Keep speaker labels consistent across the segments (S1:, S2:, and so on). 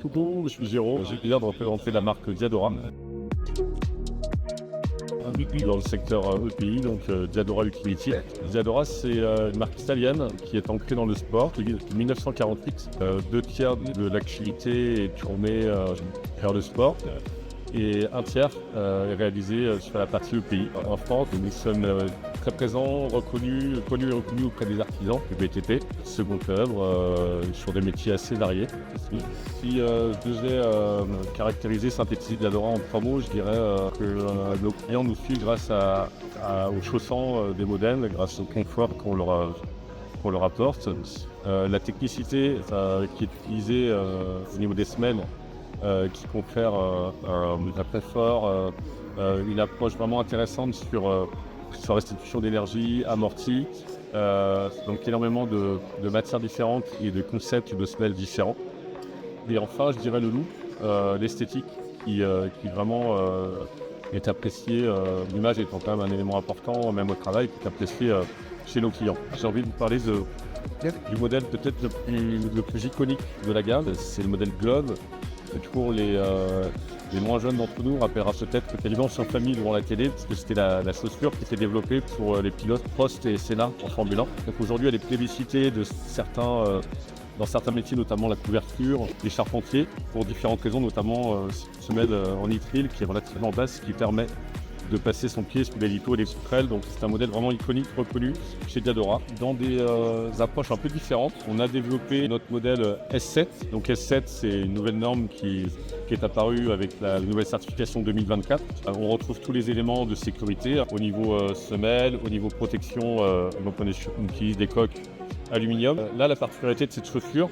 S1: Coucou, je suis Jérôme, j'ai le plaisir de représenter la marque Diadora. Dans le secteur EPI, donc Diadora Utility. Diadora, c'est une marque italienne qui est ancrée dans le sport depuis 1948. 2/3 de l'activité est tournée vers le sport et un tiers est réalisé sur la partie EPI. En France, nous sommes très présents, connus auprès des artisans du BTP, seconde œuvre, sur des métiers assez variés. Si je devais caractériser, synthétiser Diadora en 3 mots, je dirais que nos clients nous suivent grâce au chaussant des modèles, grâce au confort qu'on leur apporte. La technicité qui est utilisée au niveau des semelles, qui confère un très fort, une approche vraiment intéressante sur restitution d'énergie, amorti, donc énormément de matières différentes et de concepts de semelles différents. Et enfin, je dirais le look, l'esthétique qui vraiment est apprécié, l'image étant quand même un élément important, même au travail, qui est apprécié chez nos clients. J'ai envie de vous parler du modèle peut-être le plus iconique de la gamme, c'est le modèle Globe. Pour les moins jeunes d'entre nous, on rappellera peut-être que quasiment en famille devant la télé, parce que c'était la chaussure qui était développée pour les pilotes Prost et Senna en Formule 1. Donc aujourd'hui, elle est plébiscitée dans certains métiers, notamment la couverture, les charpentiers, pour différentes raisons, notamment semelle en nitrile qui est relativement basse, qui permet de passer son pied sous les litos et les sauterelles. Donc c'est un modèle vraiment iconique, reconnu chez Diadora. Dans des approches un peu différentes, on a développé notre modèle S7. Donc S7, c'est une nouvelle norme qui est apparue avec la nouvelle certification 2024. On retrouve tous les éléments de sécurité au niveau semelle, au niveau protection. Donc on utilise des coques aluminium. Là, la particularité de cette chaussure,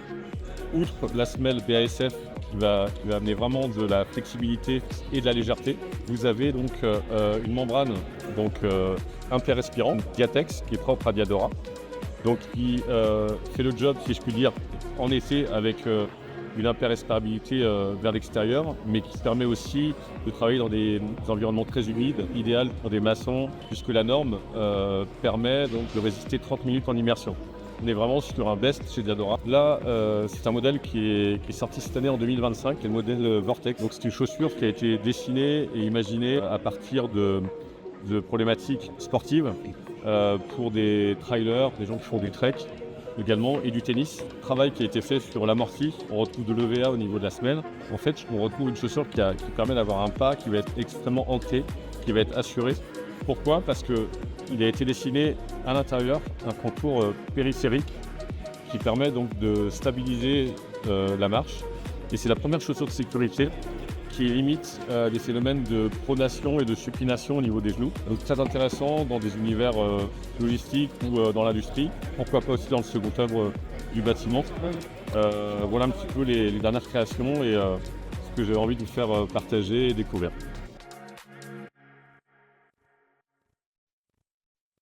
S1: outre la semelle BASF qui va amener vraiment de la flexibilité et de la légèreté, vous avez donc une membrane imperrespirante, Diatex, qui est propre à Diadora, donc qui fait le job, si je puis dire, en été avec une imperespirabilité vers l'extérieur, mais qui permet aussi de travailler dans des environnements très humides, idéal pour des maçons, puisque la norme permet donc de résister 30 minutes en immersion. On est vraiment sur un best chez Diadora. Là, c'est un modèle qui est sorti cette année en 2025, qui est le modèle Vortex. Donc c'est une chaussure qui a été dessinée et imaginée à partir de problématiques sportives pour des trailers, des gens qui font du trek également et du tennis. Travail qui a été fait sur l'amorti. On retrouve de l'EVA au niveau de la semelle. En fait, on retrouve une chaussure qui permet d'avoir un pas qui va être extrêmement ancré, qui va être assuré. Pourquoi ? Parce qu'il a été dessiné à l'intérieur un contour périphérique qui permet donc de stabiliser la marche. Et c'est la première chaussure de sécurité qui limite les phénomènes de pronation et de supination au niveau des genoux. Donc très intéressant dans des univers logistiques ou dans l'industrie. Pourquoi pas aussi dans le second œuvre du bâtiment. Voilà un petit peu les dernières créations et ce que j'ai envie de vous faire partager et découvrir.